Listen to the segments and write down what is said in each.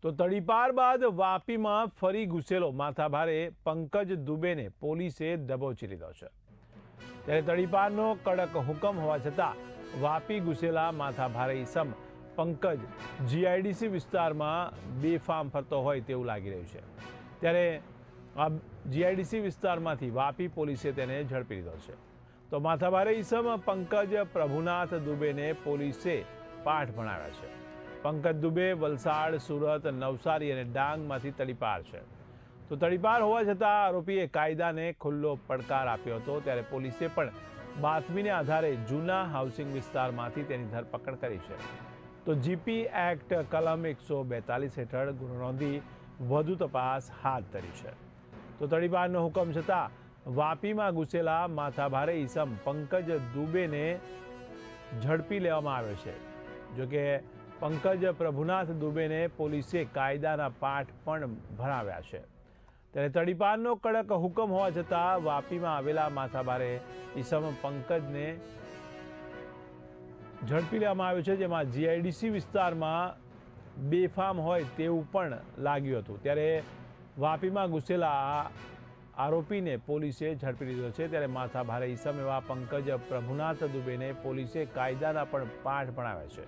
તો તડીપાર બાદ વાપીમાં ફરી ઘૂસેલો માથાભારે પંકજ દુબેને પોલીસે દબોચી લીધો છે। ત્યારે તડીપારનો કડક હુકમ હોવા છતાં વાપી ઘૂસેલા માથાભારે ઈસમ પંકજ જીઆઈડીસી વિસ્તારમાં બેફામ ફરતો હોય તેવું લાગી રહ્યું છે। ત્યારે આ જીઆઈડીસી વિસ્તારમાંથી વાપી પોલીસે તેને ઝડપી લીધો છે। તો માથાભારે ઈસમ પંકજ પ્રભુનાથ દુબેને પોલીસે પાઠ ભણાવ્યા છે। પંકજ દુબે વલસાડ, સુરત, નવસારી અને ડાંગમાંથી તડીપાર છે। તો તડીપાર હોવા છતાં આરોપીએ કાયદાને ખુલ્લો પડકાર આપ્યો હતો। ત્યારે પોલીસે પણ બાતમીને આધારે જૂના હાઉસિંગ વિસ્તારમાંથી તેની ધરપકડ કરી છે। તો જીપી એક્ટ કલમ 142 હેઠળ ગુનો નોંધી વધુ તપાસ હાથ ધરી છે। તો તડીપારનો હુકમ છતાં વાપીમાં ઘૂસેલા માથાભારે ઈસમ પંકજ દુબેને ઝડપી લેવામાં આવ્યો છે। જોકે પંકજ પ્રભુનાથ દુબેને પોલીસે કાયદાના પાઠ પણ ભણાવ્યા છે। ત્યારે તડીપારનો કડક હુકમ હોવા છતાં વાપીમાં આવેલા માથાભારે ઈસમ પંકજને ઝડપી લેવામાં આવ્યો છે, જેમાં જીઆઈડીસી વિસ્તારમાં બેફામ હોય તેવું પણ લાગ્યું હતું। ત્યારે વાપીમાં ઘૂસેલા આરોપીને પોલીસે ઝડપી લીધો છે। ત્યારે માથાભારે ઈસમ એવા પંકજ પ્રભુનાથ દુબેને પોલીસે કાયદાના પણ પાઠ ભણાવ્યા છે।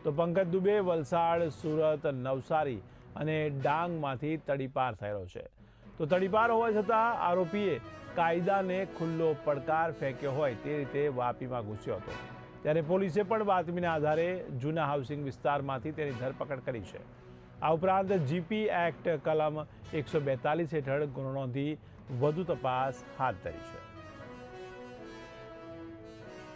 તો પંકજ દુબે વલસાડ, સુરત, નવસારી અને ડાંગમાંથી તડીપાર થયેલો છે। તો તડીપાર હોવા છતાં આરોપીએ કાયદાને ખુલ્લો પડકાર ફેંક્યો હોય તે રીતે વાપીમાં ઘૂસ્યો હતો। ત્યારે પોલીસે પણ બાતમીના આધારે જૂના હાઉસિંગ વિસ્તારમાંથી તેની ધરપકડ કરી છે। આ ઉપરાંત જીપી એક્ટ કલમ 142 હેઠળ ગુનો નોંધી વધુ તપાસ હાથ ધરી છે।